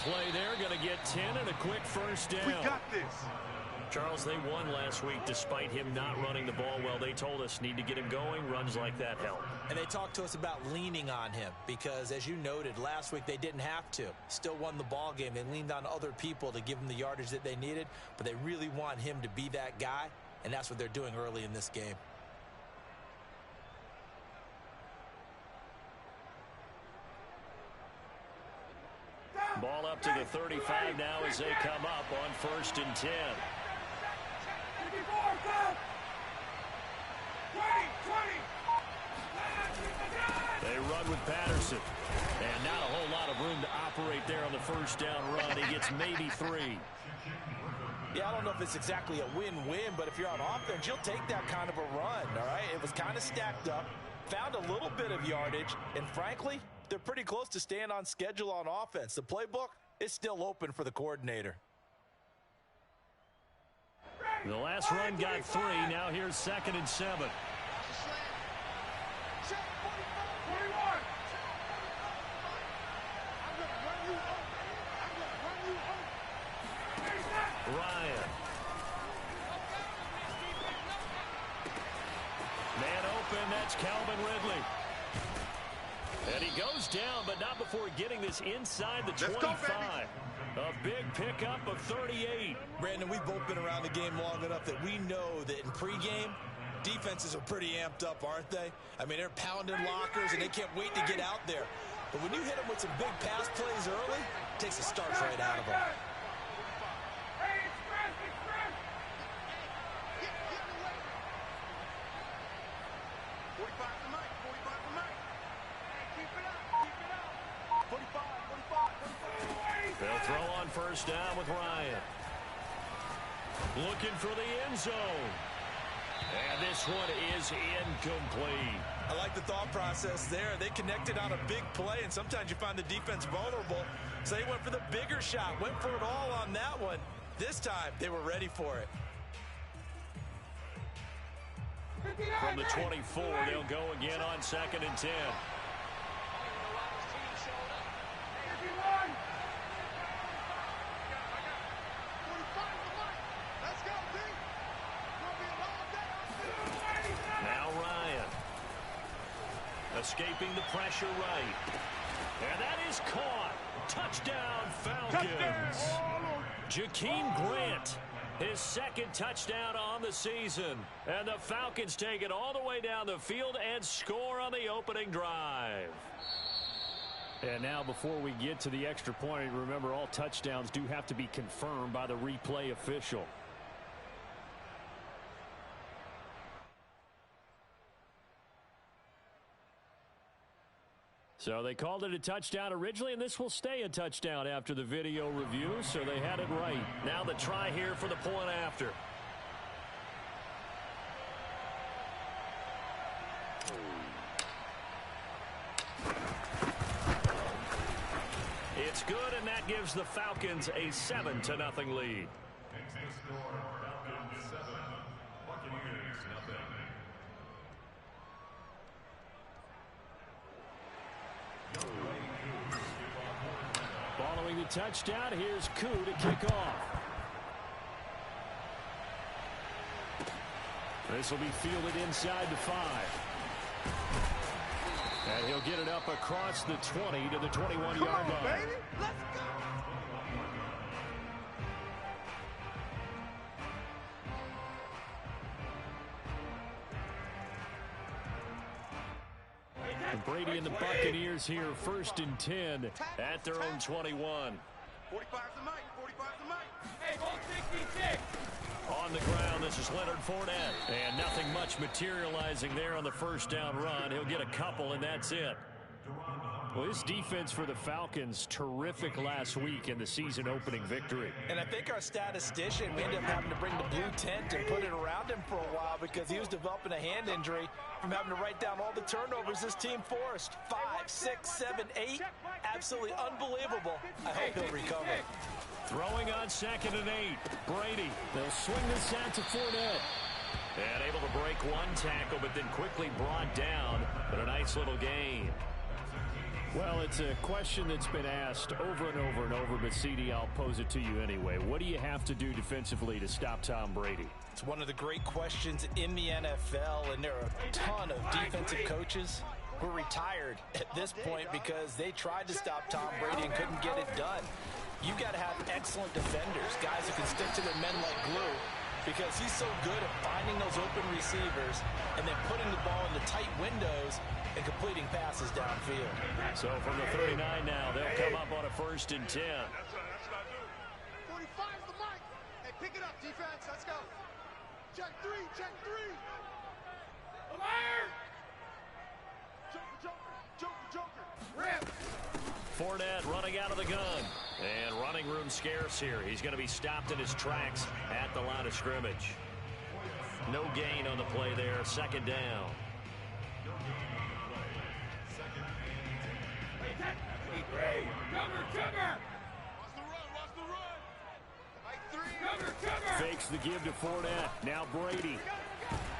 play there. Going to get 10 and a quick first down. We got this. Charles, they won last week despite him not running the ball well. They told us need to get him going. Runs like that help. And they talked to us about leaning on him because, as you noted, last week they didn't have to. Still won the ball game. They leaned on other people to give them the yardage that they needed, but they really want him to be that guy, and that's what they're doing early in this game. Ball up to the 35 now as they come up on 1st and 10. They run with Patterson. And not a whole lot of room to operate there on the first down run. He gets maybe 3. Yeah, I don't know if it's exactly a win-win, but if you're on offense, you'll take that kind of a run, all right? It was kind of stacked up, found a little bit of yardage, and frankly, they're pretty close to staying on schedule on offense. The playbook is still open for the coordinator. The last run got 3. Now here's 2nd and 7. Ryan. Man open, that's Calvin Ridley. And he goes down, but not before getting this inside the 25. A big pickup of 38. Brandon, we've both been around the game long enough that we know that in pregame, defenses are pretty amped up, aren't they? I mean, they're pounding lockers, and they can't wait to get out there. But when you hit them with some big pass plays early, it takes the starch right out of them. They'll throw on first down with Ryan. Looking for the end zone. And this one is incomplete. I like the thought process there. They connected on a big play, and sometimes you find the defense vulnerable. So they went for the bigger shot, went for it all on that one. This time, they were ready for it. From the 24, they'll go again on 2nd and 10. Now Ryan. Escaping the pressure right. And that is caught. Touchdown, Falcons. Jakeem Grant, his 2nd touchdown on the season. And the Falcons take it all the way down the field and score on the opening drive. And now before we get to the extra point, remember all touchdowns do have to be confirmed by the replay official. So they called it a touchdown originally, and this will stay a touchdown after the video review, so they had it right. Now the try here for the point after. It's good, and that gives the Falcons a 7-0 lead. Falcons 7, Buccaneers nothing. Following the touchdown, here's Koo to kick off. This will be fielded inside the 5. And he'll get it up across the 20 to the 21-yard line. Baby. Let's go. Brady and the Buccaneers here, 1st and 10 at their own 21. 45's the mic. 45's the mic. Hey, ball 66. On the ground, this is Leonard Fournette. And nothing much materializing there on the first down run. He'll get a couple, and that's it. Well, this defense for the Falcons, terrific last week in the season opening victory. And I think our statistician, we ended up having to bring the blue tent and put it around him for a while because he was developing a hand injury from having to write down all the turnovers this team forced. 5, 6, 7, 8. Absolutely unbelievable. I hope he'll recover. Throwing on 2nd and 8. Brady. They'll swing this out to Fournette. And able to break one tackle, but then quickly brought down. But a nice little gain. Well, it's a question that's been asked over and over and over, but CD, I'll pose it to you anyway. What do you have to do defensively to stop Tom Brady? It's one of the great questions in the NFL, and there are a ton of defensive coaches who are retired at this point because they tried to stop Tom Brady and couldn't get it done. You've got to have excellent defenders, guys who can stick to their men like glue, because he's so good at finding those open receivers and then putting the ball in the tight windows and completing passes downfield. So from the 39 now, they'll come up on a 1st and 10. That's what I do. 45's the mic. Hey, pick it up, defense. Let's go. Check 3, check 3. Fire! Joker. Rip. Fournette running out of the gun. And running room scarce here. He's going to be stopped in his tracks at the line of scrimmage. No gain on the play there. 2nd down. Cover. Fakes the give to Fournette. Now Brady.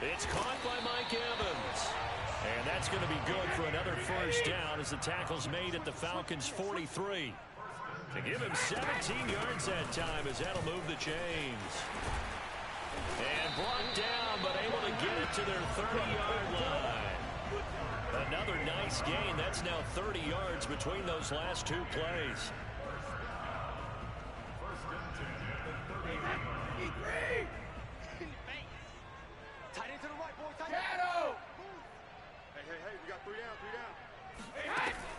It's caught by Mike Evans. And that's going to be good for another 1st down as the tackle's made at the Falcons' 43. To give him 17 yards that time as that'll move the chains. And brought down, but able to get it to their 30-yard line. Another nice gain. That's now 30 yards between those last 2 plays. Tight into the right, boy. Tight. Hey, we got 3 down.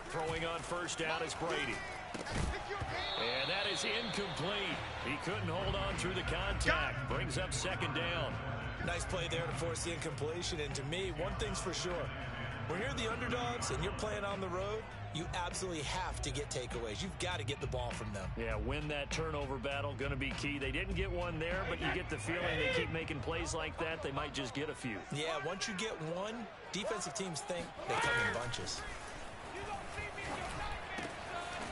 Throwing on 1st down is Brady. And that is incomplete. He couldn't hold on through the contact. Brings up 2nd down. Nice play there to force the incompletion. And to me, one thing's for sure. When you're the underdogs and you're playing on the road, you absolutely have to get takeaways. You've got to get the ball from them. Yeah, win that turnover battle, going to be key. They didn't get one there, but you get the feeling they keep making plays like that, they might just get a few. Yeah, once you get one, defensive teams think they come in bunches.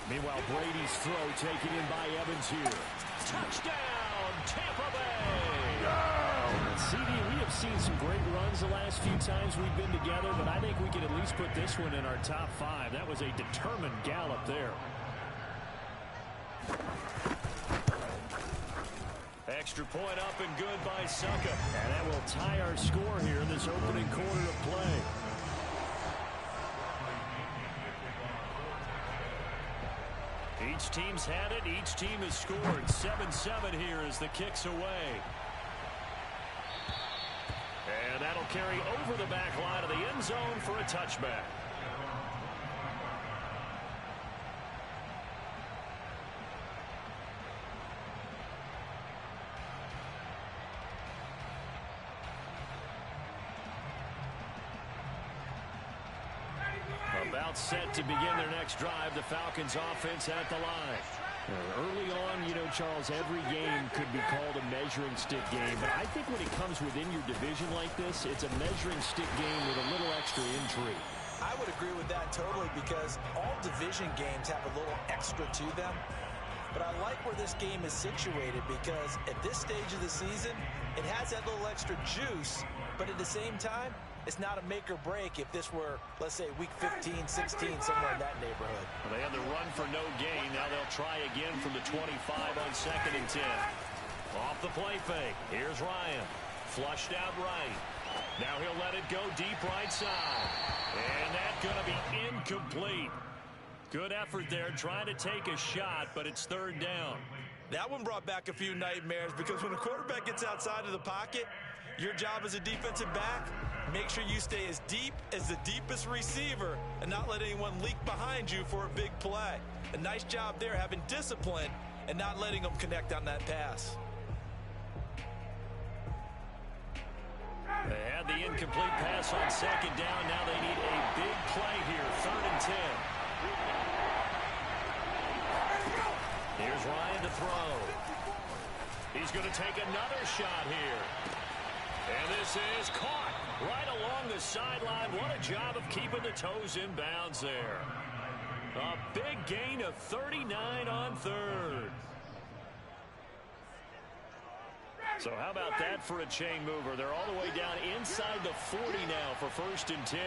Meanwhile, Brady's throw taken in by Evans here. Touchdown, Tampa Bay! CD, we have seen some great runs the last few times we've been together, but I think we can at least put this one in our top 5. That was a determined gallop there. Extra point up and good by Suckup. And that will tie our score here in this opening quarter of play. Each team's had it. Each team has scored. 7-7 here as the kick's away. And that'll carry over the back line of the end zone for a touchback. About set to begin their next drive, the Falcons offense at the line. Early on, you know, Charles, every game could be called a measuring stick game, but I think when it comes within your division like this, it's a measuring stick game with a little extra intrigue. I would agree with that totally because all division games have a little extra to them. But I like where this game is situated because at this stage of the season, it has that little extra juice, but at the same time, it's not a make or break if this were, let's say, week 15, 16, somewhere in that neighborhood. Well, they had the run for no gain. Now they'll try again from the 25 on 2nd and 10. Off the play fake. Here's Ryan. Flushed out right. Now he'll let it go deep right side. And that's going to be incomplete. Good effort there trying to take a shot, but it's 3rd down. That one brought back a few nightmares because when a quarterback gets outside of the pocket, your job as a defensive back, make sure you stay as deep as the deepest receiver and not let anyone leak behind you for a big play. A nice job there having discipline and not letting them connect on that pass. They had the incomplete pass on 2nd down. Now they need a big play here, 3rd and 10. Here's Ryan to throw. He's going to take another shot here. And this is caught right along the sideline. What a job of keeping the toes in bounds there. A big gain of 39 on 3rd. So how about that for a chain mover? They're all the way down inside the 40 now for 1st and 10.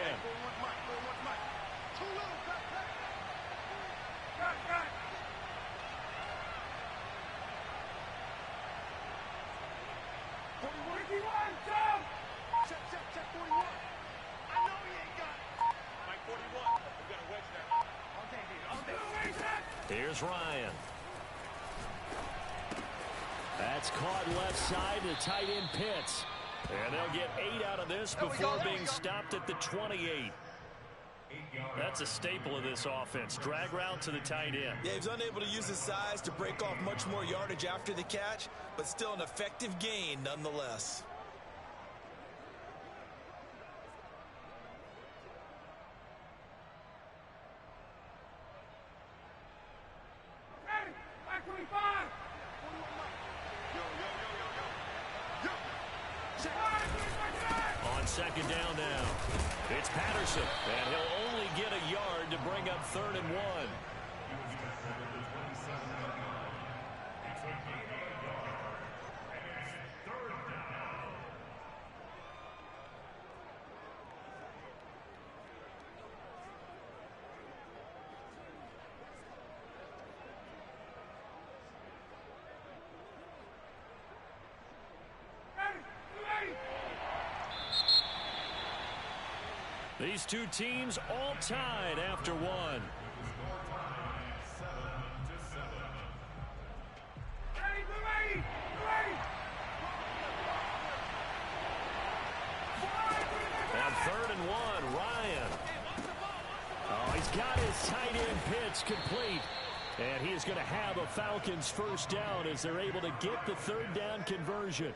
Here's Ryan. That's caught left side. The tight end Pitts. And they'll get 8 out of this before being stopped at the 28. That's a staple of this offense. Drag route to the tight end. Yeah, he's unable to use his size to break off much more yardage after the catch, but still an effective gain nonetheless. On second down now, it's Patterson, and he'll only get a yard to bring up 3rd and 1. These two teams all tied after 1. On 3rd and 1, Ryan. Oh, he's got his tight end Pitts complete. And he is going to have a Falcons first down as they're able to get the 3rd down conversion.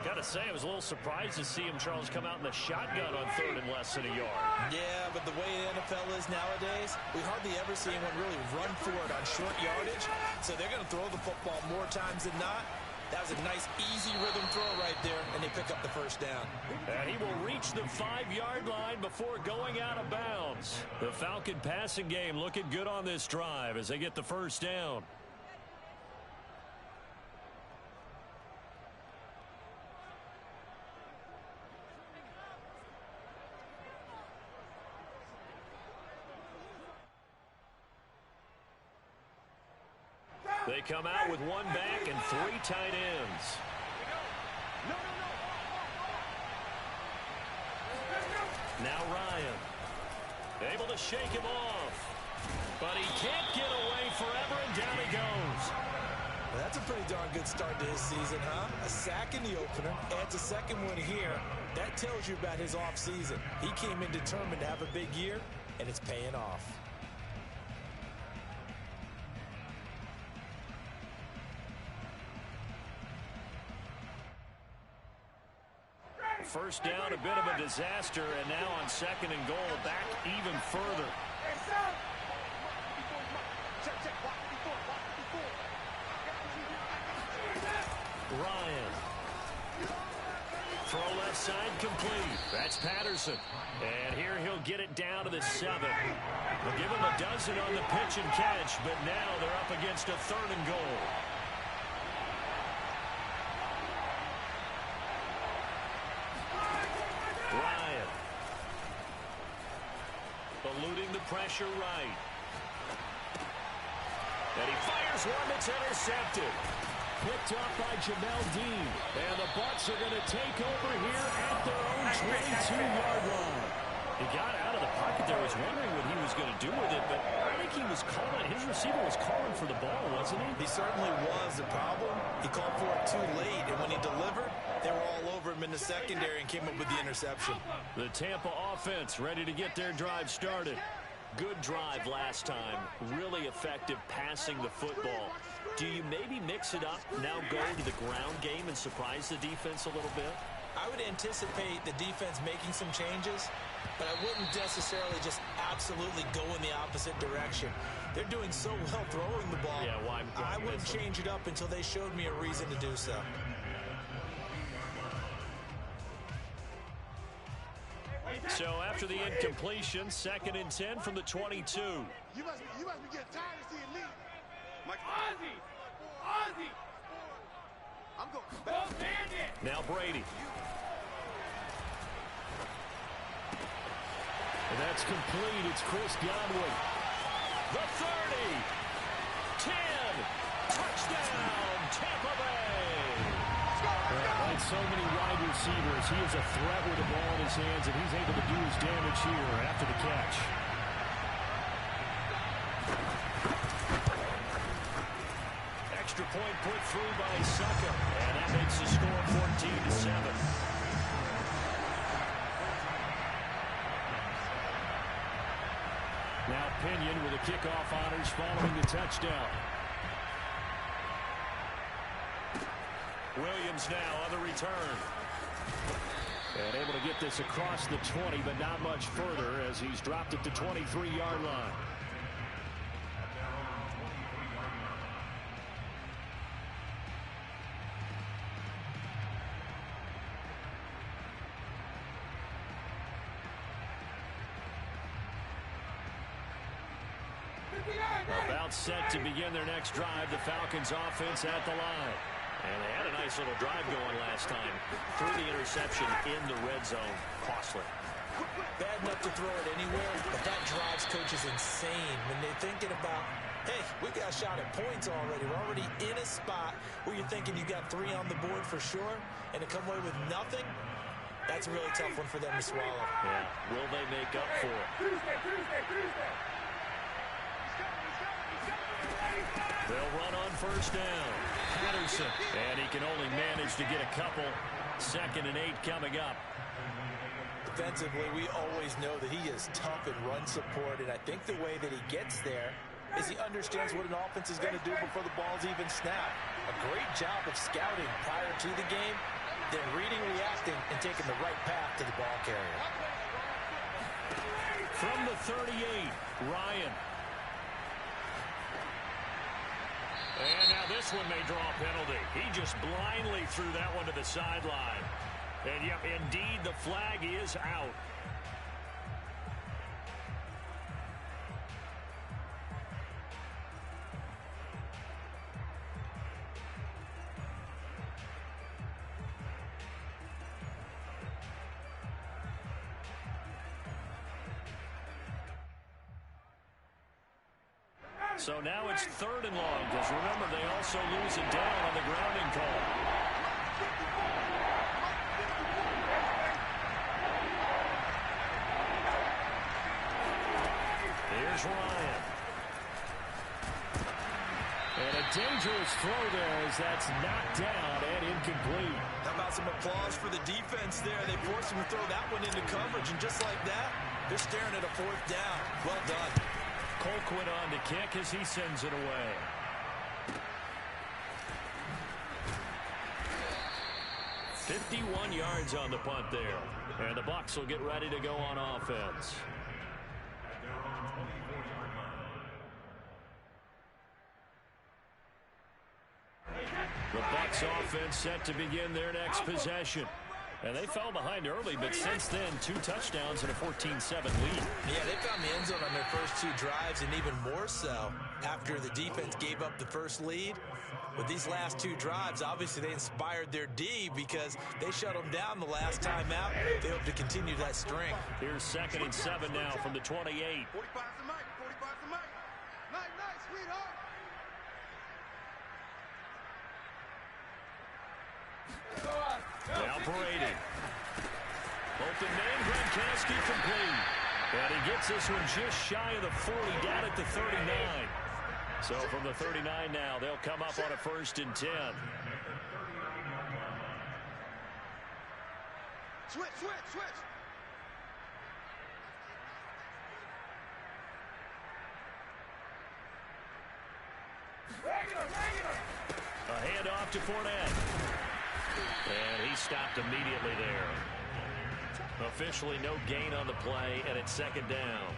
Got to say, I was a little surprised to see him, Charles, come out in the shotgun on 3rd and less than a yard. Yeah, but the way the NFL is nowadays, we hardly ever see anyone really run for it on short yardage. So they're going to throw the football more times than not. That was a nice, easy rhythm throw right there, and they pick up the first down. And he will reach the 5-yard line before going out of bounds. The Falcon passing game looking good on this drive as they get the first down. They come out with 1 back and 3 tight ends. Now Ryan. Able to shake him off. But he can't get away forever, and down he goes. Well, that's a pretty darn good start to his season, huh? A sack in the opener, adds a second one here. That tells you about his offseason. He came in determined to have a big year, and it's paying off. First down, a bit of a disaster, and now on 2nd and goal, back even further. Ryan. Throw left side complete. That's Patterson. And here he'll get it down to the 7. They'll give him a dozen on the pitch and catch, but now they're up against a 3rd and goal. Ryan. Eluding the pressure right. And he fires one that's intercepted. Picked up by Jamel Dean. And the Bucs are going to take over here at their own 22-yard line. He got out of the pocket there. I was wondering what he was going to do with it, but I think he was calling. His receiver was calling for the ball, wasn't he? He certainly was. The problem, he called for it too late, and when he delivered, they were all over him in the secondary and came up with the interception. The Tampa offense ready to get their drive started. Good drive last time. Really effective passing the football. Do you maybe mix it up, now go to the ground game and surprise the defense a little bit? I would anticipate the defense making some changes, but I wouldn't necessarily just absolutely go in the opposite direction. They're doing so well throwing the ball. Yeah, why I wouldn't change it up until they showed me a reason to do so. So after the incompletion, 2nd and 10 from the 22. You must be getting tired of seeing me. Ozzy! I'm going back. Now Brady. And that's complete. It's Chris Godwin. The 30. 10. Touchdown, Tampa Bay. Like so many wide receivers, he is a threat with the ball in his hands, and he's able to do his damage here after the catch. extra point put through by Succa. And that makes the score 14-7. Now Pinion with the kickoff honors following the touchdown. Williams now on the return. And able to get this across the 20, but not much further as he's dropped it to 23-yard line. About set to begin their next drive. The Falcons offense at the line. And they had a nice little drive going last time. Threw the interception in the red zone. Costly. Bad enough to throw it anywhere, but that drives coaches insane when they're thinking about, hey, we got a shot at points already. We're already in a spot where you're thinking you got 3 on the board for sure, and to come away with nothing, that's a really tough one for them to swallow. Yeah, will they make up for it? They'll run on first down. Patterson. And he can only manage to get a couple. 2nd and 8 coming up. Defensively, we always know that he is tough in run support, and I think the way that he gets there is he understands what an offense is going to do before the ball's even snapped. A great job of scouting prior to the game, then reading, reacting, and taking the right path to the ball carrier. From the 38, Ryan. And now this one may draw a penalty. He just blindly threw that one to the sideline. And, yep, indeed, the flag is out. So now it's 3rd and long, because remember, they also lose it down on the grounding call. Here's Ryan. And a dangerous throw there as that's knocked down and incomplete. How about some applause for the defense there? They forced him to throw that one into coverage, and just like that, they're staring at a 4th down. Well done. Colquitt on to kick as he sends it away. "51 yards on the punt there. And the Bucs will get ready to go on offense. The Bucs offense set to begin their next possession. And they fell behind early, but since then, 2 touchdowns and a 14-7 lead. Yeah, they found the end zone on their first 2 drives, and even more so after the defense gave up the first lead. With these last 2 drives, obviously they inspired their D because they shut them down the last time out. They hope to continue that string. Here's 2nd and 7 now from the 28. 45 to Mike, 45 to Mike. Nice, sweetheart. Now Brady. Open man, Gronkowski complete. And he gets this one just shy of the 40, down at the 39. So from the 39 now, they'll come up on a 1st and 10. Switch. A handoff to Fournette. And he stopped immediately there. Officially no gain on the play, and it's 2nd down.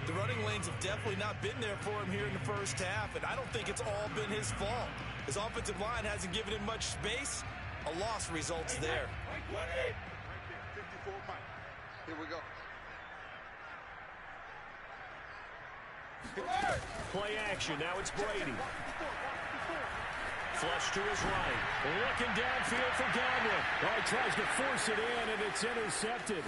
The running lanes have definitely not been there for him here in the first half, and I don't think it's all been his fault. His offensive line hasn't given him much space. A loss results there. 54 Mike. Here we go. Play action. Now it's Brady. Flush to his right. Looking downfield for Godwin. Oh, he tries to force it in, and it's intercepted.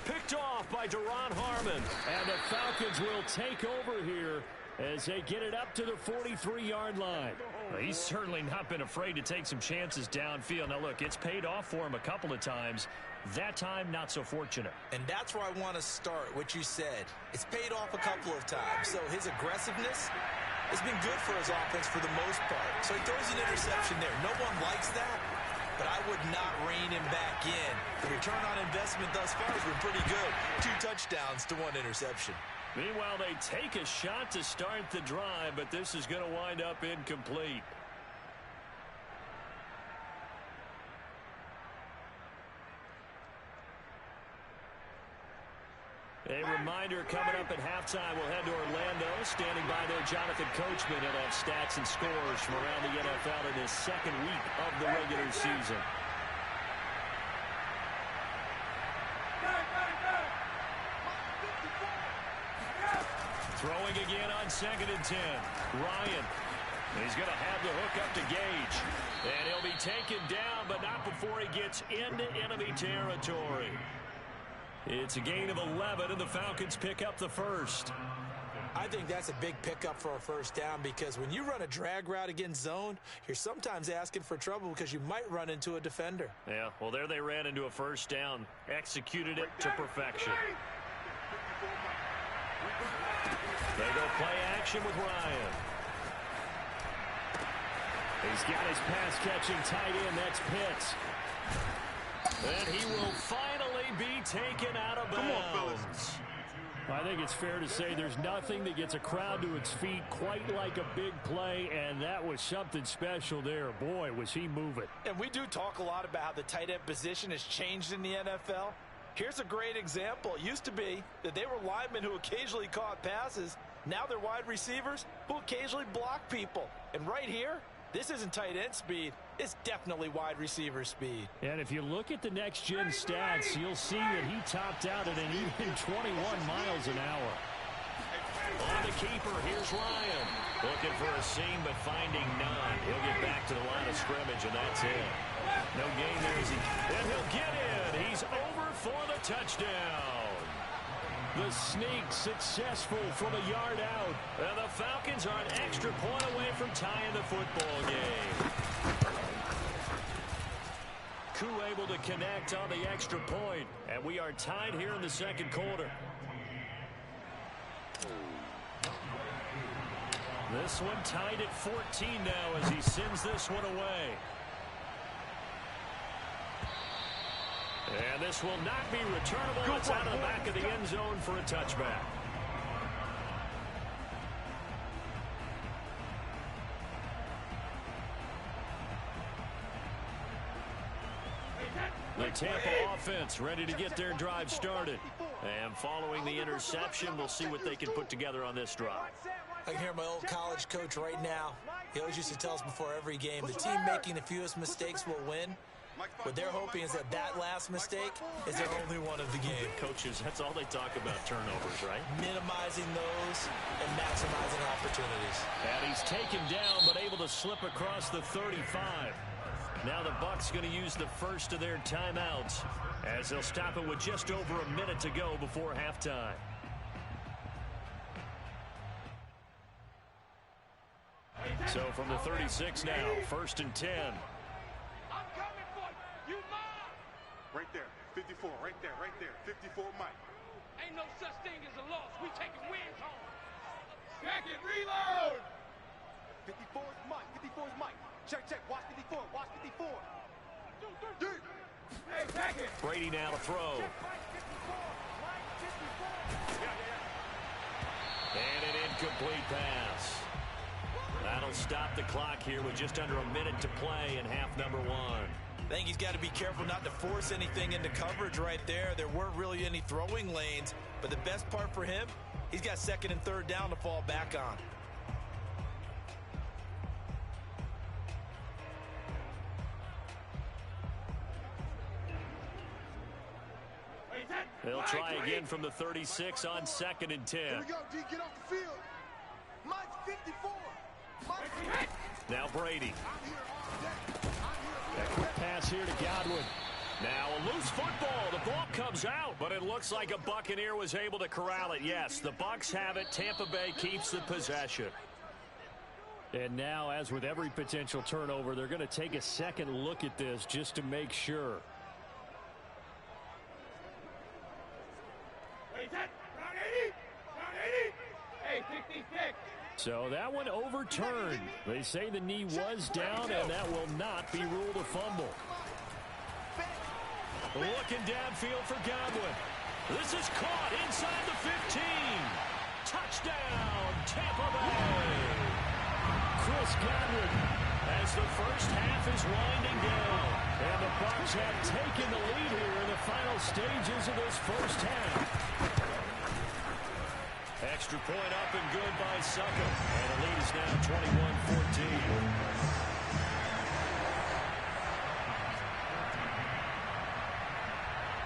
Picked off by Deron Harmon. And the Falcons will take over here as they get it up to the 43-yard line. Well, he's certainly not been afraid to take some chances downfield. Now, look, it's paid off for him a couple of times. That time, not so fortunate. And that's where I want to start, what you said. It's paid off a couple of times. So his aggressiveness has been good for his offense for the most part. So he throws an interception there. No one likes that, but I would not rein him back in. The return on investment thus far has been pretty good. 2 touchdowns to 1 interception. Meanwhile, they take a shot to start the drive, but this is going to wind up incomplete. A reminder, coming up at halftime, we'll head to Orlando. Standing by there, Jonathan Coachman. He'll have stats and scores from around the NFL in his second week of the regular season. Throwing again on 2nd and 10. Ryan. He's going to have the hook up to Gage. And he'll be taken down, but not before he gets into enemy territory. It's a gain of 11, and the Falcons pick up the first. I think that's a big pickup for a first down because when you run a drag route against zone, you're sometimes asking for trouble because you might run into a defender. Yeah, well, there they ran into a first down. Executed it to perfection. They go play action with Ryan. He's got his pass-catching tight end. That's Pitts. And he will finally be taken out of bounds. I think it's fair to say there's nothing that gets a crowd to its feet quite like a big play, and that was something special there. Boy, was he moving. And we do talk a lot about how the tight end position has changed in the NFL. Here's a great example. It used to be that they were linemen who occasionally caught passes. Now they're wide receivers who occasionally block people. And right here, this isn't tight end speed. It's definitely wide receiver speed. And if you look at the next-gen stats, you'll see that he topped out at an even 21 miles an hour. On the keeper, here's Ryan. Looking for a seam, but finding none. He'll get back to the line of scrimmage, and that's it. No gain there. And he'll get in. He's over for the touchdown. The sneak successful from a yard out. And the Falcons are an extra point away from tying the football game. Koo able to connect on the extra point. And we are tied here in the second quarter. This one tied at 14 now as he sends this one away. And this will not be returnable. It's out of the back of the end zone for a touchback. The Tampa offense ready to get their drive started. And following the interception, we'll see what they can put together on this drive. I can hear my old college coach right now. He always used to tell us before every game, the team making the fewest mistakes will win. What they're hoping is that that last mistake is their only one of the game. Coaches, that's all they talk about, turnovers, right? Minimizing those and maximizing opportunities. And he's taken down but able to slip across the 35. Now the Bucs going to use the first of their timeouts as they'll stop it with just over a minute to go before halftime. So from the 36 now, 1st and 10. I'm coming for you. You mine. Right there. 54. Right there. Right there. 54 Mike. Ain't no such thing as a loss. We taking wins home. Back and reload. 54 is Mike. 54 is Mike. Check, check. Watch 54. Watch 54. Hey, back it. Brady now to throw. And an incomplete pass. That'll stop the clock here with just under a minute to play in half number 1. I think he's got to be careful not to force anything into coverage right there. There weren't really any throwing lanes, but the best part for him, he's got 2nd and 3rd down to fall back on. They'll try again from the 36 on 2nd and 10. Here we go, D. Get off the field. Mike 54. Mike. Now Brady. I'm here all day. I'm here. A quick pass here to Godwin. Now a loose football. The ball comes out, but it looks like a Buccaneer was able to corral it. Yes, the Bucs have it. Tampa Bay keeps the possession. And now, as with every potential turnover, they're going to take a second look at this just to make sure. So that one overturned. They say the knee was down, and that will not be ruled a fumble. Looking downfield for Godwin. This is caught inside the 15. Touchdown, Tampa Bay. Chris Godwin, as the first half is winding down. And the Bucs have taken the lead here in the final stages of this first half. Extra point up and good by Succo. And the lead is now 21-14.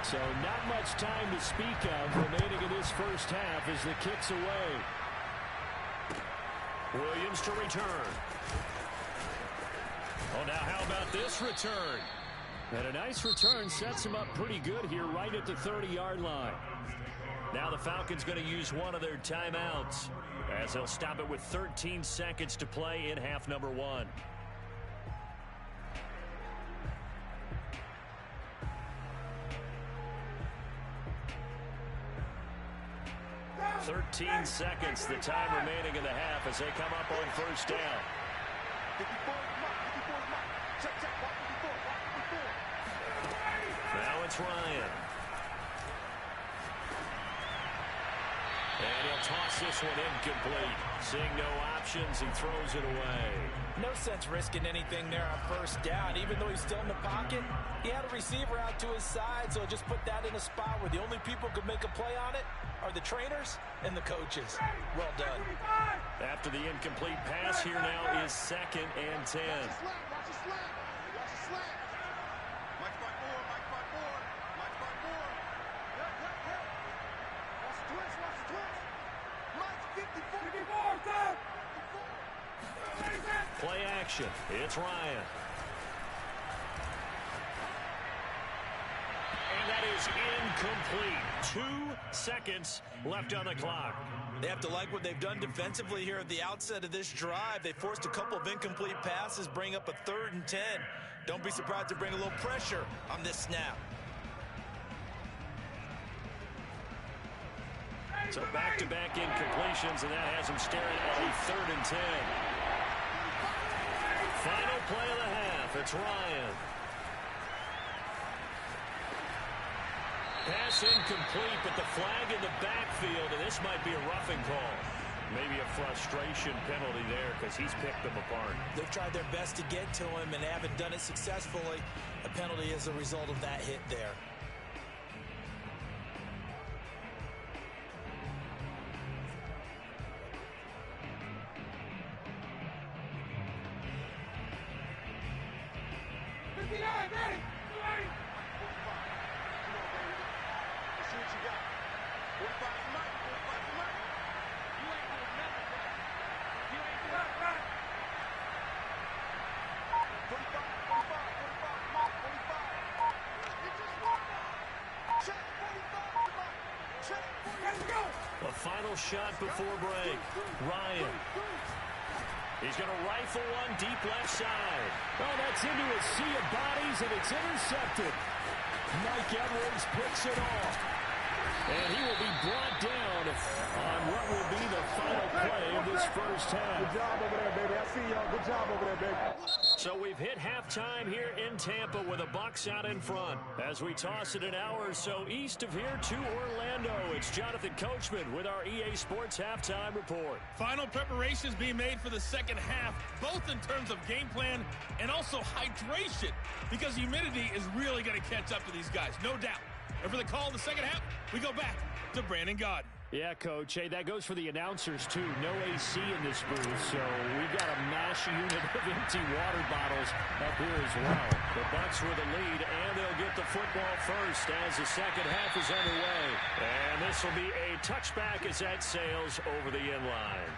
So not much time to speak of remaining in this first half as the kick's away. Williams to return. Oh, now how about this return? And a nice return sets him up pretty good here right at the 30-yard line. Now the Falcons going to use one of their timeouts as they'll stop it with 13 seconds to play in half number 1. 13 seconds, the time remaining in the half as they come up on first down. Now it's Ryan. And he'll toss this one incomplete. Seeing no options, he throws it away. No sense risking anything there on first down. Even though he's still in the pocket, he had a receiver out to his side, so just put that in a spot where the only people who could make a play on it are the trainers and the coaches. Well done. After the incomplete pass, here now is 2nd and 10. Play action. It's Ryan. And that is incomplete. 2 seconds left on the clock. They have to like what they've done defensively here at the outset of this drive. They forced a couple of incomplete passes, bring up a 3rd and 10. Don't be surprised to bring a little pressure on this snap. So back-to-back incompletions, and that has him staring at a 3rd and 10. Final play of the half. It's Ryan. Pass incomplete, but the flag in the backfield, and this might be a roughing call. Maybe a frustration penalty there because he's picked them apart. They've tried their best to get to him and haven't done it successfully. A penalty is a result of that hit there. A final shot before break. Ryan. He's going to rifle one deep left side. Oh, that's into a sea of bodies, and it's intercepted. Mike Edwards picks it off. And he will be brought down on what will be the final play of this first half. Good job over there, baby. I see y'all. Good job over there, baby. So we've hit halftime here in Tampa with the Bucs out in front. As we toss it an hour or so east of here to Orlando, it's Jonathan Coachman with our EA Sports Halftime Report. Final preparations being made for the second half, both in terms of game plan and also hydration, because humidity is really going to catch up to these guys, no doubt. And for the call of the second half, we go back to Brandon Gaudin. Yeah, Coach. Hey, that goes for the announcers, too. No AC in this booth, so we've got a mash unit of empty water bottles up here as well. The Bucs with the lead, and they'll get the football first as the second half is underway. And this will be a touchback as that sails over the end line.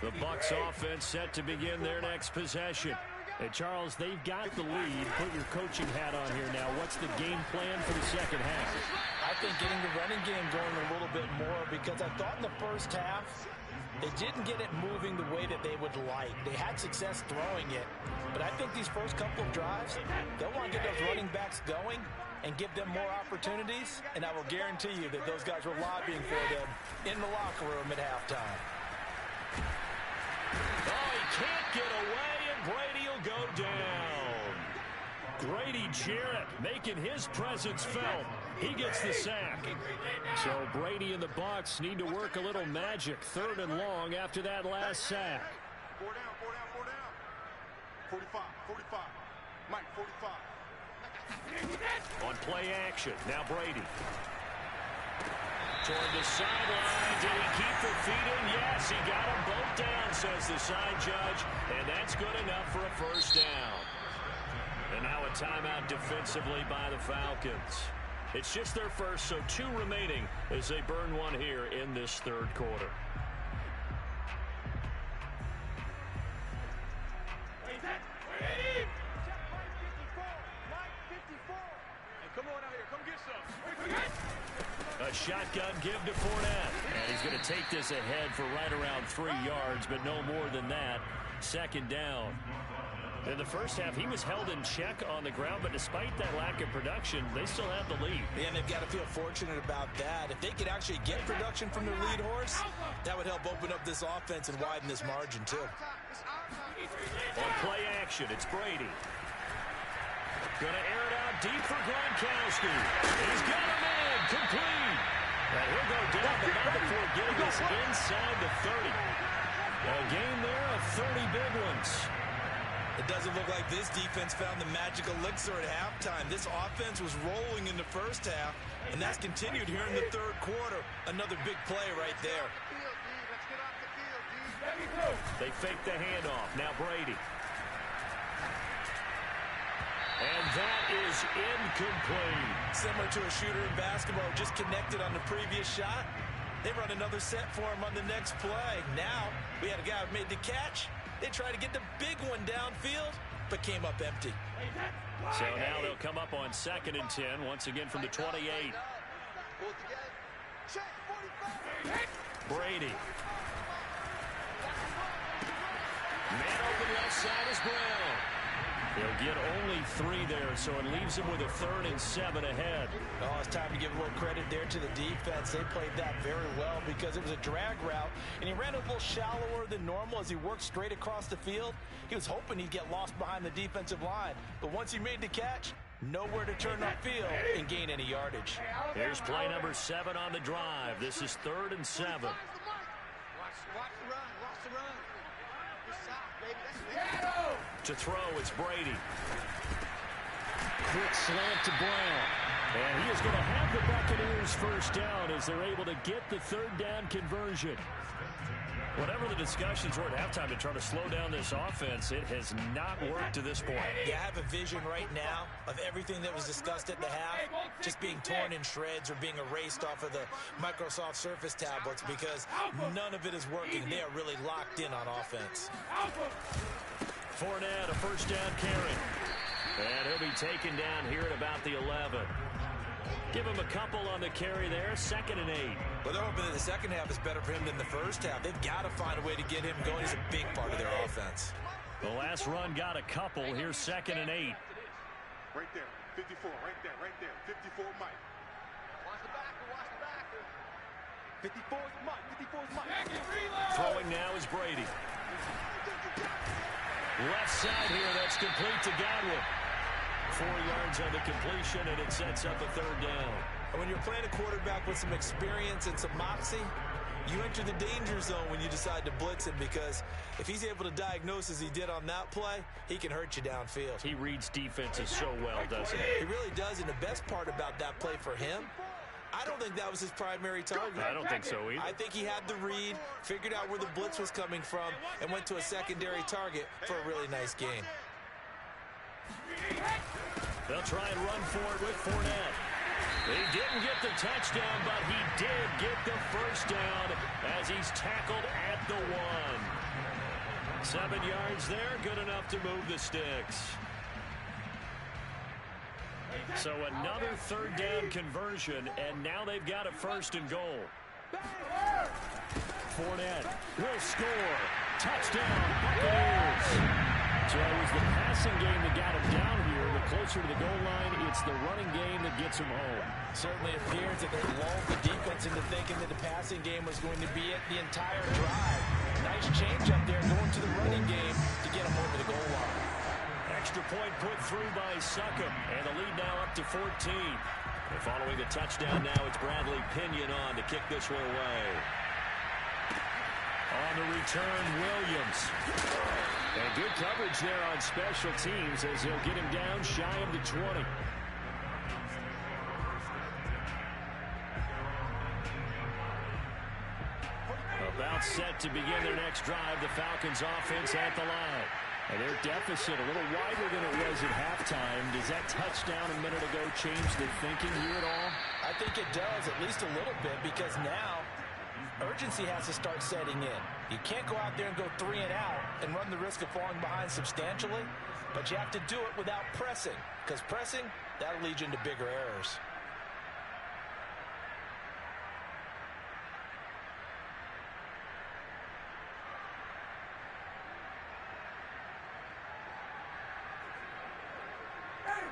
The Bucs offense set to begin their next possession. And Charles, they've got the lead. Put your coaching hat on here now. What's the game plan for the second half? I think getting the running game going a little bit more, because I thought in the first half they didn't get it moving the way that they would like. They had success throwing it, but I think these first couple of drives, they'll want to get those running backs going and give them more opportunities, and I will guarantee you that those guys were lobbying for them in the locker room at halftime. Oh, he can't get away, and Brady will go down. Grady Jarrett making his presence felt. He gets the sack. So Brady and the Bucs need to work a little magic. 3rd and long after that last sack. 4 down, 4 down, 4 down. 45, 45. Mike, 45. On play action, now Brady. Toward the sideline, did he keep the feet in? Yes, he got them both down, says the side judge, and that's good enough for a first down. And now a timeout defensively by the Falcons. It's just their first, so 2 remaining as they burn one here in this 3rd quarter. A shotgun give to Fournette. And he's going to take this ahead for right around 3 yards, but no more than that. 2nd down. In the first half, he was held in check on the ground, but despite that lack of production, they still have the lead. And they've got to feel fortunate about that. If they could actually get production from their lead horse, that would help open up this offense and widen this margin, too. On play action, it's Brady. Going to air it out deep for Gronkowski. He's got him in, complete. And he'll go down, but not before getting us inside the 30. A game there of 30 big ones. It doesn't look like this defense found the magic elixir at halftime. This offense was rolling in the first half, and that's continued here in the 3rd quarter. Another big play right there. They fake the handoff. Now Brady. And that is incomplete. Similar to a shooter in basketball, just connected on the previous shot. They run another set for him on the next play. Now, we had a guy who made the catch. They tried to get the big one downfield, but came up empty. So now they'll come up on 2nd and 10, once again from the 28. Brady. Man open left side is Brown. He'll get only 3 there, so it leaves him with a 3rd and 7 ahead. Oh, it's time to give a little credit there to the defense. They played that very well because it was a drag route, and he ran a little shallower than normal as he worked straight across the field. He was hoping he'd get lost behind the defensive line, but once he made the catch, nowhere to turn upfield and gain any yardage. Here's play number 7 on the drive. This is 3rd and 7. Watch the run. Watch the run. To throw, it's Brady. Quick slant to Brown. And he is going to have the Buccaneers first down as they're able to get the 3rd down conversion. Whatever the discussions were at halftime to try to slow down this offense, it has not worked to this point. Yeah, I have a vision right now of everything that was discussed at the half just being torn in shreds or being erased off of the Microsoft Surface tablets because none of it is working. They are really locked in on offense. Fournette, a first down carry. And he'll be taken down here at about the 11. Give him a couple on the carry there. 2nd and 8. Well, they're hoping that the second half is better for him than the first half. They've got to find a way to get him going. He's a big part of their offense. The last run got a couple. Here's 2nd and 8. Right there. 54. Right there. Right there. 54 Mike. Watch the backer. Watch the backer. 54's Mike. 54's Mike. Throwing now is Brady. Left side here. That's complete to Godwin. 4 yards on the completion, and it sets up a 3rd down. And when you're playing a quarterback with some experience and some moxie, you enter the danger zone when you decide to blitz him, because if he's able to diagnose as he did on that play, he can hurt you downfield. He reads defenses so well, doesn't he? He really does, and the best part about that play for him, I don't think that was his primary target. I don't think so either. I think he had the read, figured out where the blitz was coming from, and went to a secondary target for a really nice game. They'll try and run for it with Fournette. He didn't get the touchdown, but he did get the first down as he's tackled at the 1. 7 yards there, good enough to move the sticks. So another third down conversion, and now they've got a first and goal. Fournette will score. Touchdown, Buccaneers. So it was the passing game that got him down here. The closer to the goal line, it's the running game that gets him home. Certainly appears that they lulled the defense into thinking that the passing game was going to be it the entire drive. Nice change up there going to the running game to get him over the goal line. Extra point put through by Succop, and the lead now up to 14. And following the touchdown now, it's Bradley Pinion on to kick this one away. On the return, Williams. And good coverage there on special teams as he'll get him down shy of the 20. About set to begin their next drive, the Falcons offense at the line. And their deficit a little wider than it was at halftime. Does that touchdown a minute ago change their thinking here at all? I think it does, at least a little bit, because now urgency has to start setting in. You can't go out there and go 3 and out and run the risk of falling behind substantially, but you have to do it without pressing, because pressing, that'll lead you into bigger errors.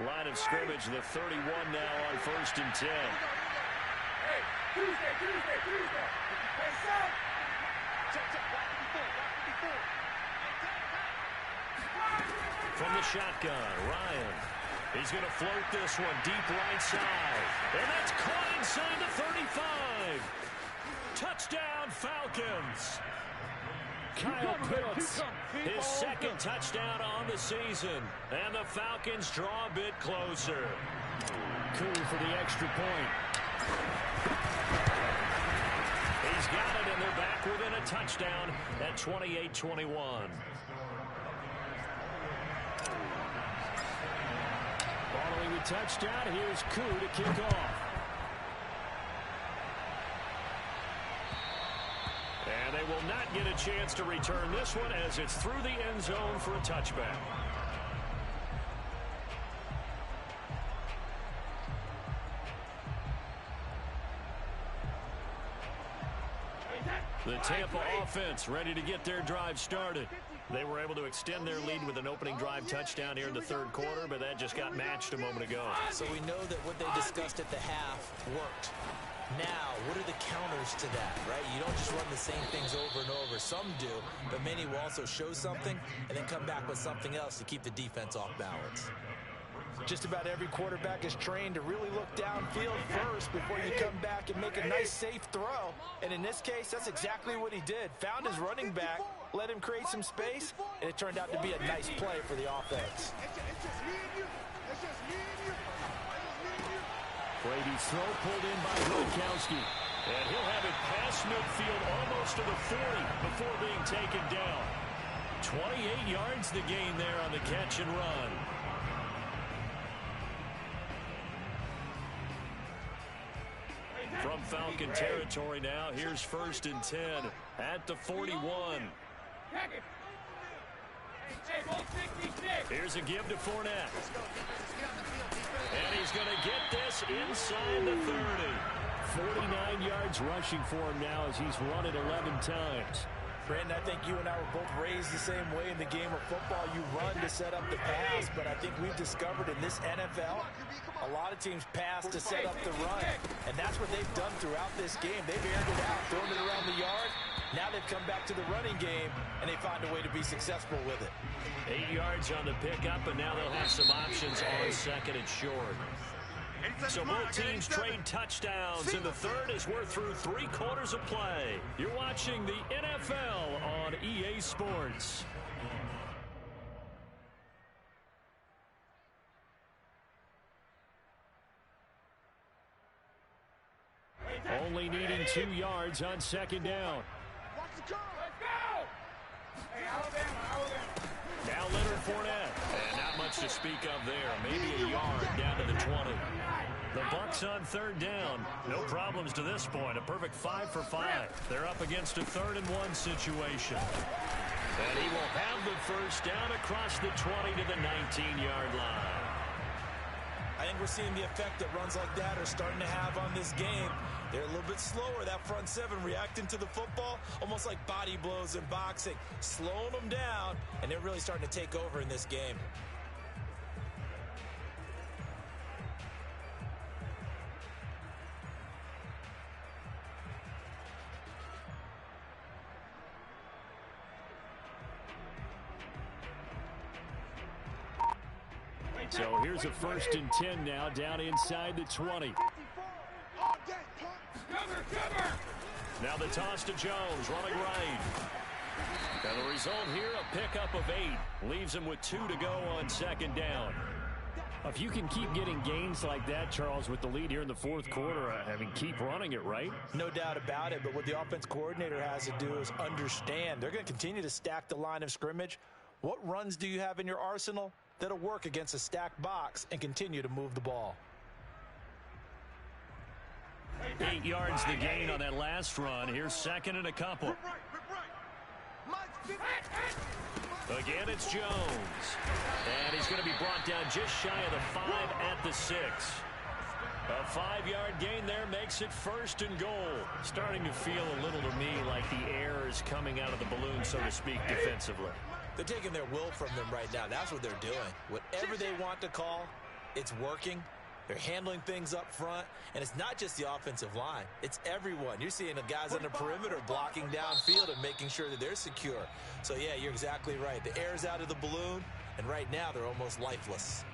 Line of scrimmage, the 31 now on 1st and 10. Hey, Tuesday. Hey, son. Check. From the shotgun, Ryan. He's going to float this one deep right side. And that's caught inside the 35. Touchdown, Falcons. Kyle Pitts. His second touchdown on the season. And the Falcons draw a bit closer. Koo for the extra point. He's got it, and they're back within a touchdown at 28-21. Following the touchdown, here's Koo to kick off. And they will not get a chance to return this one as it's through the end zone for a touchback. The Tampa offense ready to get their drive started. They were able to extend their lead with an opening drive touchdown here in the third quarter, but that just got matched a moment ago. So we know that what they discussed at the half worked. Now, what are the counters to that, right? You don't just run the same things over and over. Some do, but many will also show something and then come back with something else to keep the defense off balance. Just about every quarterback is trained to really look downfield first before you come back and make a nice, safe throw. And in this case, that's exactly what he did. Found his running back, let him create some space, and it turned out to be a nice play for the offense. Brady's throw pulled in by Gronkowski. And he'll have it past midfield almost to the 40 before being taken down. 28 yards the gain there on the catch and run. From Falcon territory now, here's 1st and 10 at the 41. Here's a give to Fournette. And he's going to get this inside the 30. 49 yards rushing for him now as he's run it 11 times. Brandon, I think you and I were both raised the same way in the game of football. You run to set up the pass, but I think we've discovered in this NFL, a lot of teams pass to set up the run. And that's what they've done throughout this game. They've aired it out, thrown it around the yard. Now they've come back to the running game, and they find a way to be successful with it. 8 yards on the pickup, and now they'll have some options on 2nd and short. So both teams trade touchdowns, and the third as we're through 3 quarters of play. You're watching the NFL on EA Sports. Only needing 2 yards on 2nd down. Let's go! Hey, Alabama. Now Leonard Fournette. And not much to speak of there. Maybe a yard down to the 20. The Bucs on 3rd down. No problems to this point. A perfect 5 for 5. They're up against a 3rd and 1 situation. And he will have the first down across the 20 to the 19-yard line. I and we're seeing the effect that runs like that are starting to have on this game. They're a little bit slower, that front seven, reacting to the football, almost like body blows in boxing, slowing them down, and they're really starting to take over in this game. So here's a 1st and 10 now, down inside the 20. Now the toss to Jones, running right. And the result here, a pickup of 8. Leaves him with 2 to go on 2nd down. If you can keep getting gains like that, Charles, with the lead here in the 4th quarter, I mean, keep running it, right? No doubt about it, but what the offense coordinator has to do is understand. They're going to continue to stack the line of scrimmage. What runs do you have in your arsenal that'll work against a stacked box and continue to move the ball? 8 yards the gain on that last run. Here's 2nd and a couple. Again, it's Jones. And he's going to be brought down just shy of the 5 at the 6. A 5-yard gain there makes it 1st and goal. Starting to feel a little to me like the air is coming out of the balloon, so to speak, defensively. They're taking their will from them right now. That's what they're doing. Whatever they want to call, it's working. They're handling things up front, and it's not just the offensive line. It's everyone. You're seeing the guys on the perimeter blocking downfield and making sure that they're secure. So, yeah, you're exactly right. The air's out of the balloon, and right now they're almost lifeless.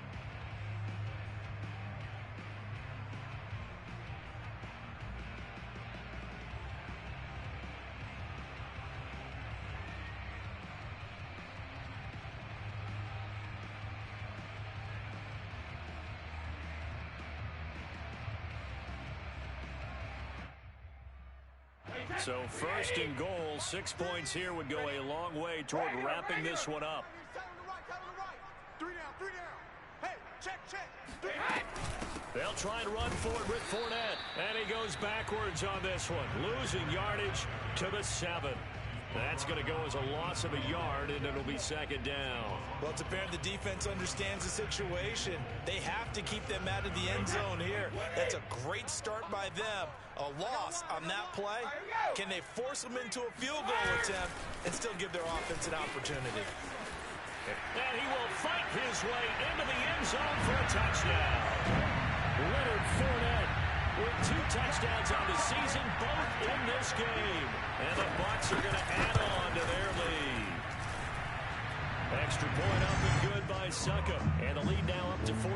So 1st and goal, 6 points here would go a long way toward wrapping this one up. 3 down. Hey, check. They'll try and run for it with Fournette. And he goes backwards on this one, losing yardage to the 7. That's going to go as a loss of a yard, and it'll be 2nd down. Well, it's apparent the defense understands the situation. They have to keep them out of the end zone here. That's a great start by them. A loss on that play. Can they force them into a field goal attempt and still give their offense an opportunity? And he will fight his way into the end zone for a touchdown. Leonard Fournette with 2 touchdowns on the season, both in this game. And the Bucs are going to add on to their lead. Extra point up and good by Succop. And the lead now up to 14.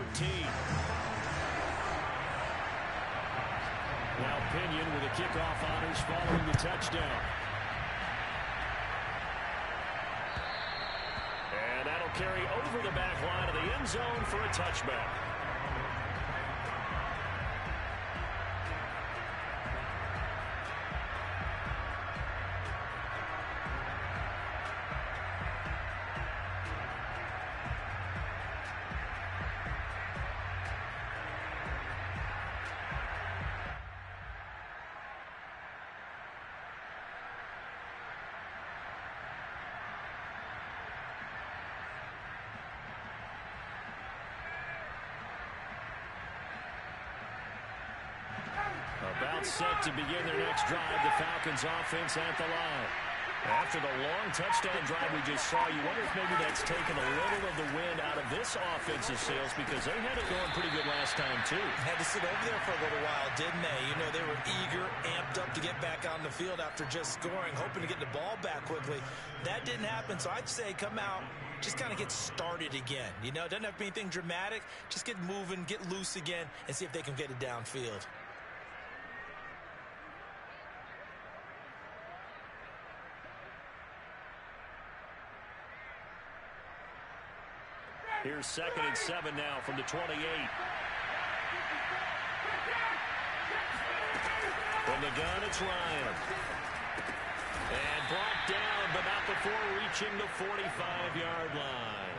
Now Pinion with the kickoff honors following the touchdown. And that'll carry over the back line of the end zone for a touchback. About set to begin their next drive, the Falcons offense at the line. After the long touchdown drive we just saw, you wonder if maybe that's taken a little of the wind out of this offensive sails, because they had it going pretty good last time, too. Had to sit over there for a little while, didn't they? You know, they were eager, amped up to get back on the field after just scoring, hoping to get the ball back quickly. That didn't happen, so I'd say come out, just kind of get started again. You know, doesn't have to be anything dramatic. Just get moving, get loose again, and see if they can get it downfield. Here's 2nd and 7 now from the 28. From the gun, it's Ryan. And brought down, but not before reaching the 45-yard line.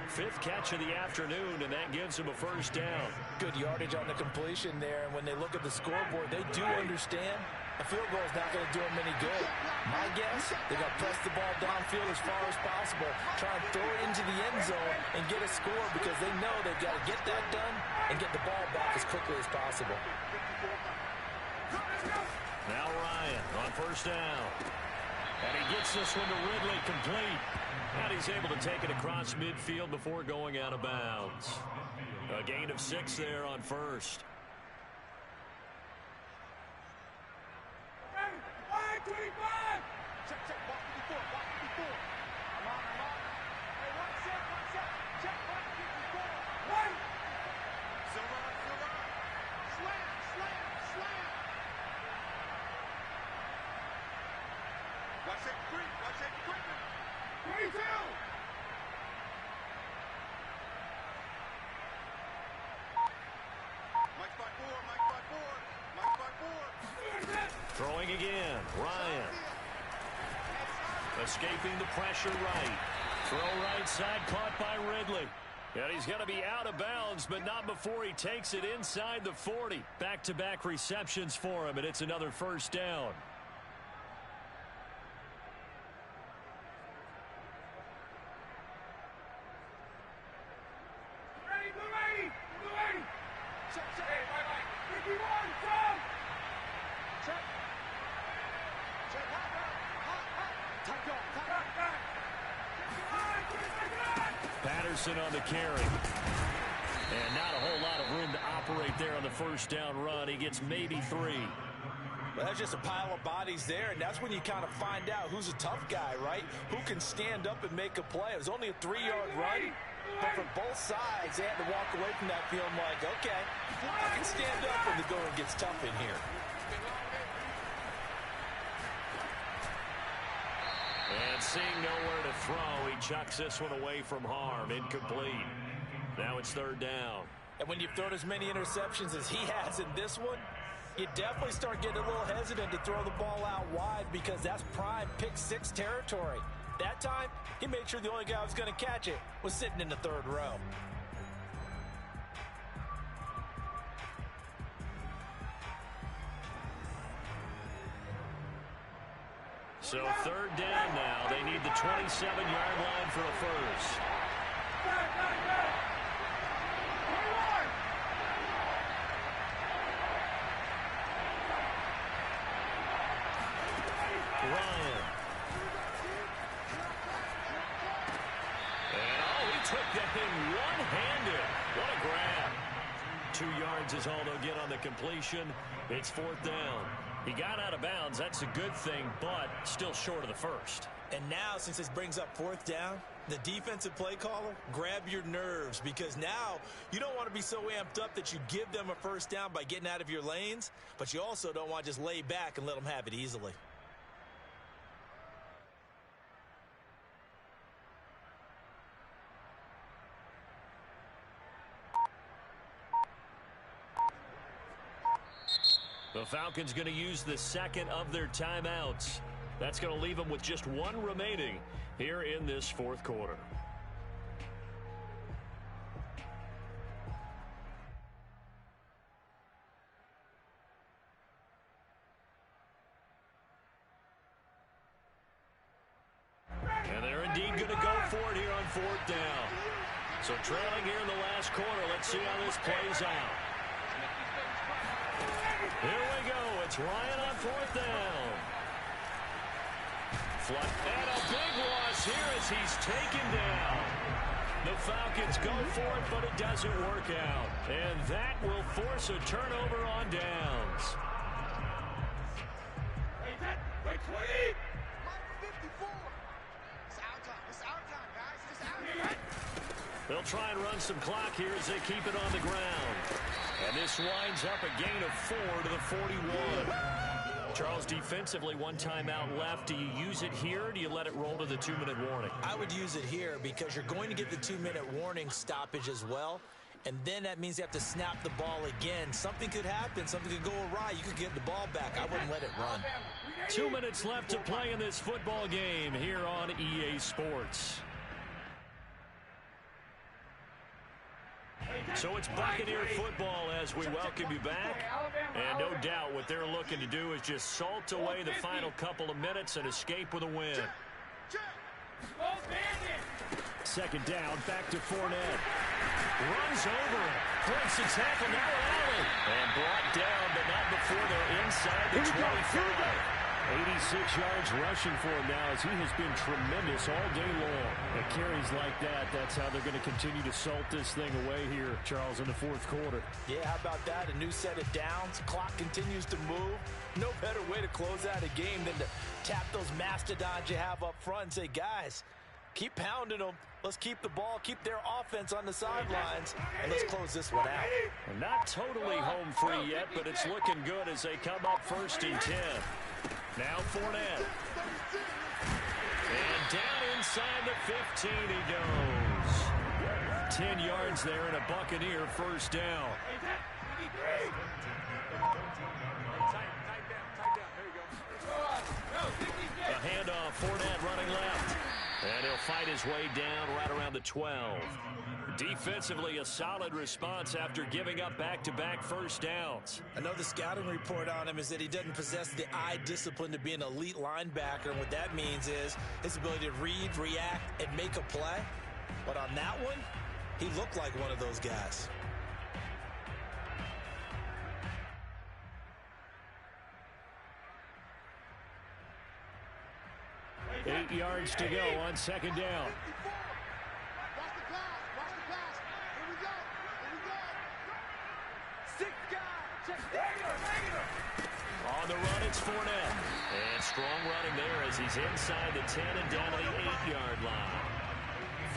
Fifth catch of the afternoon, and that gives him a first down. Good yardage on the completion there, and when they look at the scoreboard, they do understand a field goal is not going to do them any good. My guess, they got to press the ball downfield as far as possible, try and throw it into the end zone and get a score because they know they've got to get that done and get the ball back as quickly as possible. Now Ryan on first down. And he gets this one to Ridley complete. And he's able to take it across midfield before going out of bounds. A gain of 6 there on first. Throwing again, Ryan. Escaping the pressure right. Throw right side, caught by Ridley. And he's going to be out of bounds, but not before he takes it inside the 40. Back-to-back receptions for him, and it's another first down. On the carry. And not a whole lot of room to operate there on the first down run. He gets maybe 3. Well, that's just a pile of bodies there, and that's when you kind of find out who's a tough guy, right? Who can stand up and make a play. It was only a 3-yard run, but for both sides, they had to walk away from that feeling like, okay, I can stand up when the going gets tough in here. And seeing nowhere to throw, he chucks this one away from harm. Incomplete. Now it's third down. And when you've thrown as many interceptions as he has in this one, you definitely start getting a little hesitant to throw the ball out wide because that's prime pick-6 territory. That time, he made sure the only guy who was going to catch it was sitting in the third row. So third down now. They need the 27-yard line for a first. Ryan. And he took that thing one-handed. What a grab. 2 yards is all they'll get on the completion. It's fourth down. He got out of bounds. That's a good thing, but still short of the first. And now, since this brings up fourth down, the defensive play caller, grab your nerves because now you don't want to be so amped up that you give them a first down by getting out of your lanes, but you also don't want to just lay back and let them have it easily. The Falcons going to use the second of their timeouts. That's going to leave them with just 1 remaining here in this fourth quarter. And they're indeed going to go for it here on fourth down. So trailing here in the last quarter. Let's see how this plays out. Here we go. It's Ryan on fourth down. And a big loss here as he's taken down. The Falcons go for it, but it doesn't work out. And that will force a turnover on downs. Wait, 20. They'll try and run some clock here as they keep it on the ground. And this winds up a gain of 4 to the 41. Charles, defensively, 1 timeout left. Do you use it here, or do you let it roll to the 2-minute warning? I would use it here because you're going to get the 2-minute warning stoppage as well. And then that means you have to snap the ball again. Something could happen. Something could go awry. You could get the ball back. I wouldn't let it run. 2 minutes left to play in this football game here on EA Sports. So it's Buccaneer football as we welcome you back. And no doubt what they're looking to do is just salt away the final couple of minutes and escape with a win. Second down, back to Fournette. Runs over it. Breaks the tackle, now Allen. And brought down, but not before they're inside the 25. 86 yards rushing for him now as he has been tremendous all day long. At carries like that, that's how they're going to continue to salt this thing away here, Charles, in the fourth quarter. Yeah, how about that? A new set of downs. Clock continues to move. No better way to close out a game than to tap those mastodons you have up front and say, guys, keep pounding them. Let's keep the ball, keep their offense on the sidelines, and let's close this one out. Well, not totally home free yet, but it's looking good as they come up 1st and 10. Now Fournette. And down inside the 15 he goes. 10 yards there and a Buccaneer first down. A handoff, Fournette running left. And he'll fight his way down right around the 12. Defensively, a solid response after giving up back-to-back first downs. I know the scouting report on him is that he doesn't possess the eye discipline to be an elite linebacker, and what that means is his ability to read, react, and make a play. But on that one, he looked like one of those guys. Eight yards to go on second down. On the run, it's Fournette. And strong running there as he's inside the 10 and down to the 8-yard line.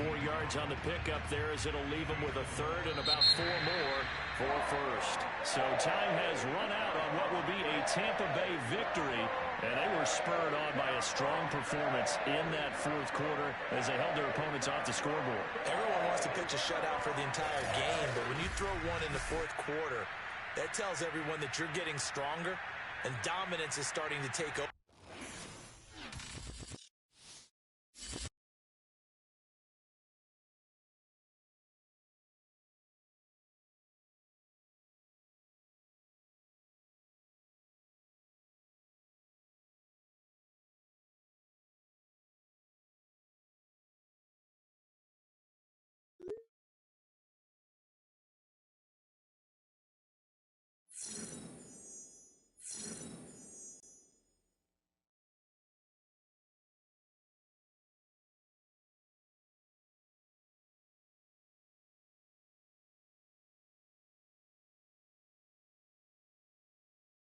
4 yards on the pickup there as it'll leave him with a third and about 4 more for first. So time has run out on what will be a Tampa Bay victory. And they were spurred on by a strong performance in that fourth quarter as they held their opponents off the scoreboard. Everyone wants to pitch a shutout for the entire game, but when you throw one in the fourth quarter, that tells everyone that you're getting stronger and dominance is starting to take over.